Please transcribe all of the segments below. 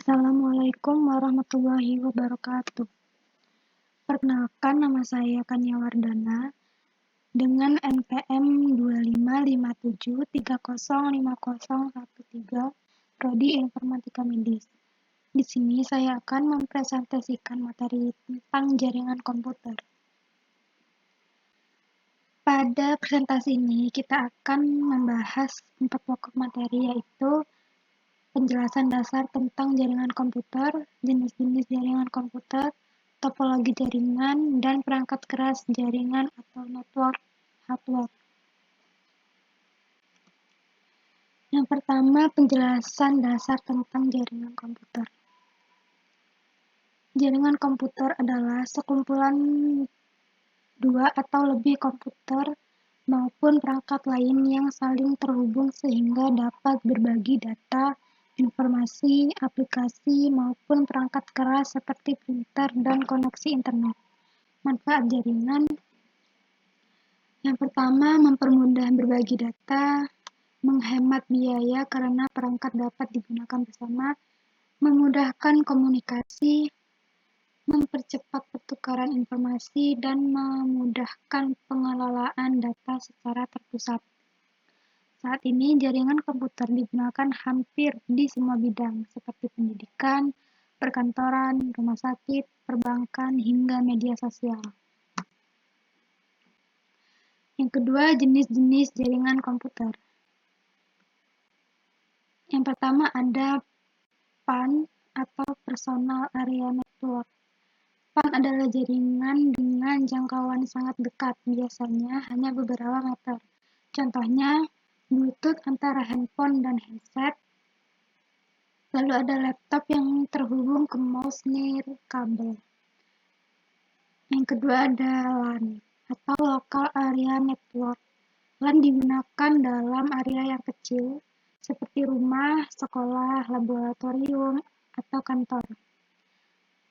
Assalamualaikum warahmatullahi wabarakatuh. Perkenalkan, nama saya Kania Wardana dengan NPM 2557305013, Prodi Informatika Medis. Di sini saya akan mempresentasikan materi tentang jaringan komputer. Pada presentasi ini kita akan membahas 4 pokok materi, yaitu penjelasan dasar tentang jaringan komputer, jenis-jenis jaringan komputer, topologi jaringan, dan perangkat keras jaringan atau network hardware. Yang pertama, penjelasan dasar tentang jaringan komputer. Jaringan komputer adalah sekumpulan dua atau lebih komputer maupun perangkat lain yang saling terhubung sehingga dapat berbagi data, informasi, aplikasi, maupun perangkat keras seperti printer dan koneksi internet. Manfaat jaringan: yang pertama, mempermudah berbagi data, menghemat biaya karena perangkat dapat digunakan bersama, memudahkan komunikasi, mempercepat pertukaran informasi, dan memudahkan pengelolaan data secara terpusat. Saat ini, jaringan komputer digunakan hampir di semua bidang, seperti pendidikan, perkantoran, rumah sakit, perbankan, hingga media sosial. Yang kedua, jenis-jenis jaringan komputer. Yang pertama ada PAN atau Personal Area Network. PAN adalah jaringan dengan jangkauan sangat dekat, biasanya hanya beberapa meter. Contohnya, Bluetooth antara handphone dan handset. Lalu ada laptop yang terhubung ke mouse nirkabel. Yang kedua ada LAN atau Local Area Network. LAN digunakan dalam area yang kecil, seperti rumah, sekolah, laboratorium, atau kantor.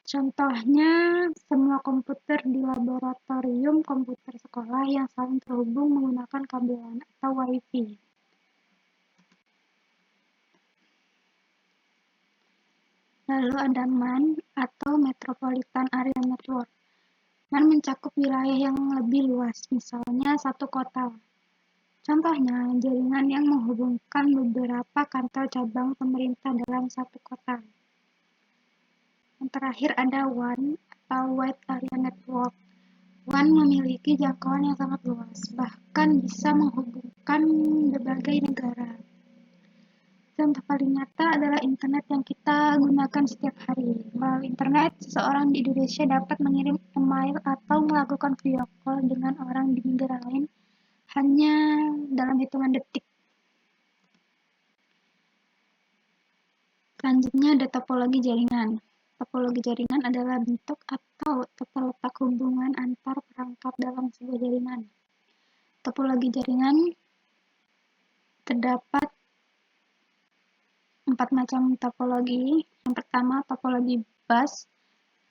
Contohnya, semua komputer di laboratorium komputer sekolah yang saling terhubung menggunakan kabel LAN atau Wi-Fi. Lalu ada MAN atau Metropolitan Area Network. MAN mencakup wilayah yang lebih luas, misalnya satu kota. Contohnya, jaringan yang menghubungkan beberapa kantor cabang pemerintah dalam satu kota. Yang terakhir ada WAN atau Wide Area Network. WAN memiliki jangkauan yang sangat luas, bahkan bisa menghubungkan berbagai negara. Contoh paling nyata adalah internet yang kita gunakan setiap hari. Melalui internet, seseorang di Indonesia dapat mengirim email atau melakukan video call dengan orang di negara lain hanya dalam hitungan detik. Selanjutnya ada topologi jaringan. Topologi jaringan adalah bentuk atau tata letak hubungan antar perangkat dalam sebuah jaringan. Topologi jaringan terdapat 4 macam topologi. Yang pertama, topologi bus,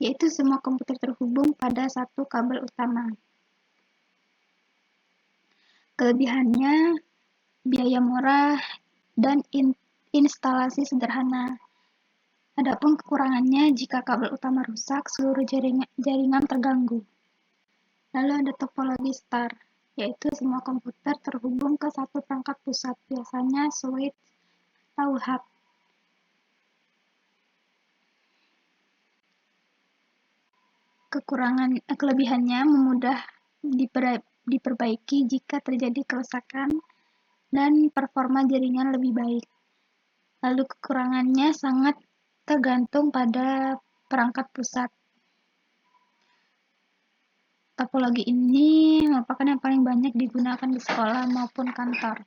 yaitu semua komputer terhubung pada satu kabel utama. Kelebihannya, biaya murah dan instalasi sederhana. Adapun kekurangannya, jika kabel utama rusak, seluruh jaringan terganggu. Lalu ada topologi star, yaitu semua komputer terhubung ke satu perangkat pusat, biasanya switch atau hub. Kelebihannya memudah diperbaiki jika terjadi kerusakan dan performa jaringan lebih baik. Lalu kekurangannya sangat tergantung pada perangkat pusat. Topologi ini merupakan yang paling banyak digunakan di sekolah maupun kantor.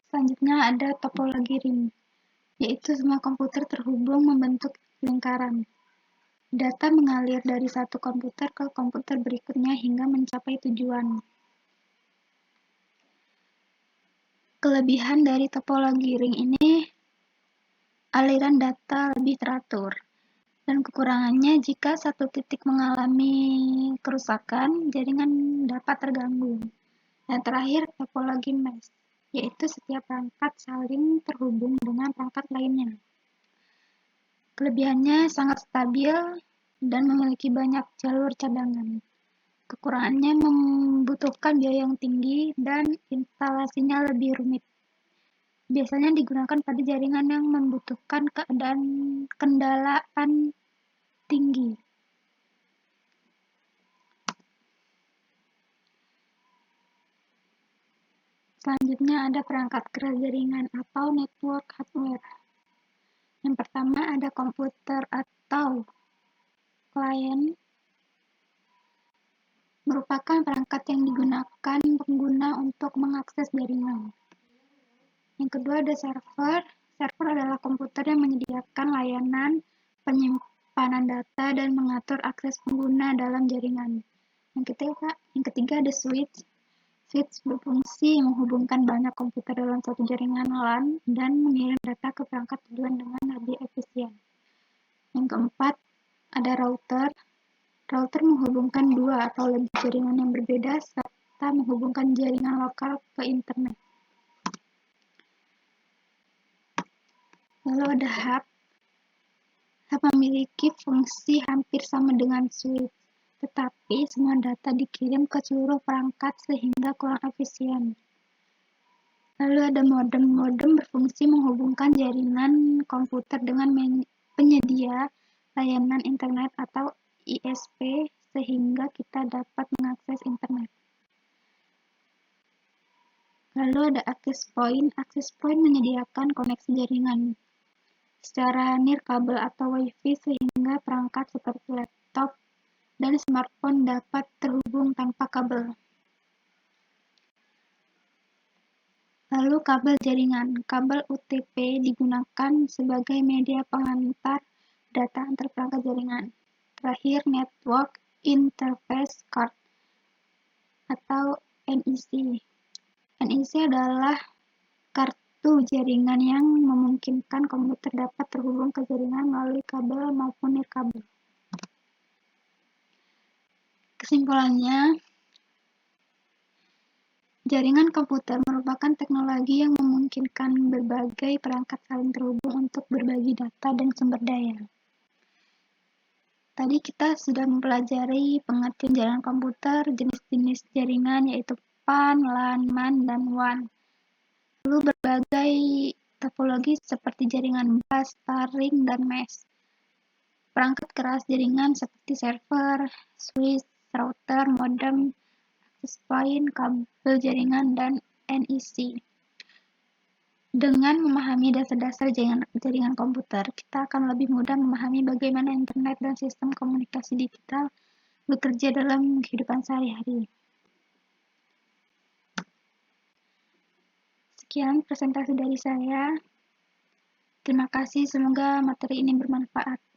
Selanjutnya ada topologi ring, yaitu semua komputer terhubung membentuk lingkaran. Data mengalir dari satu komputer ke komputer berikutnya hingga mencapai tujuan. Kelebihan dari topologi ring ini, aliran data lebih teratur. Dan kekurangannya, jika satu titik mengalami kerusakan, jaringan dapat terganggu. Dan terakhir, topologi mesh, yaitu setiap perangkat saling terhubung dengan perangkat lainnya. Kelebihannya sangat stabil dan memiliki banyak jalur cadangan. Kekurangannya membutuhkan biaya yang tinggi dan instalasinya lebih rumit. Biasanya digunakan pada jaringan yang membutuhkan kendalaan tinggi. Selanjutnya ada perangkat keras jaringan atau network hardware. Yang pertama ada komputer atau klien, merupakan perangkat yang digunakan pengguna untuk mengakses jaringan. Yang kedua ada server. Server adalah komputer yang menyediakan layanan penyimpanan data dan mengatur akses pengguna dalam jaringan. Yang ketiga ada switch. Switch berfungsi menghubungkan banyak komputer dalam satu jaringan LAN dan mengirim data ke perangkat tujuan dengan lebih efisien. Yang keempat ada router. Router menghubungkan dua atau lebih jaringan yang berbeda serta menghubungkan jaringan lokal ke internet. Lalu ada hub. Hub memiliki fungsi hampir sama dengan switch, tetapi semua data dikirim ke seluruh perangkat sehingga kurang efisien. Lalu ada modem. Modem berfungsi menghubungkan jaringan komputer dengan penyedia layanan internet atau ISP sehingga kita dapat mengakses internet. Lalu ada access point. Access point menyediakan koneksi jaringan secara nirkabel atau Wi-Fi sehingga perangkat seperti laptop dan smartphone dapat terhubung tanpa kabel. Lalu kabel jaringan. Kabel UTP digunakan sebagai media pengantar data antar perangkat jaringan. Terakhir, Network Interface Card atau NIC. NIC adalah kartu jaringan yang memungkinkan komputer dapat terhubung ke jaringan melalui kabel maupun nirkabel. Kesimpulannya, jaringan komputer merupakan teknologi yang memungkinkan berbagai perangkat saling terhubung untuk berbagi data dan sumber daya. Tadi kita sudah mempelajari pengertian jaringan komputer, jenis-jenis jaringan yaitu PAN, LAN, MAN, dan WAN. Lalu berbagai topologi seperti jaringan bus, taring, dan mesh. Perangkat keras jaringan seperti server, switch, router, modem, access point, kabel jaringan, dan NIC. Dengan memahami dasar-dasar jaringan komputer, kita akan lebih mudah memahami bagaimana internet dan sistem komunikasi digital bekerja dalam kehidupan sehari-hari. Sekian presentasi dari saya. Terima kasih, semoga materi ini bermanfaat.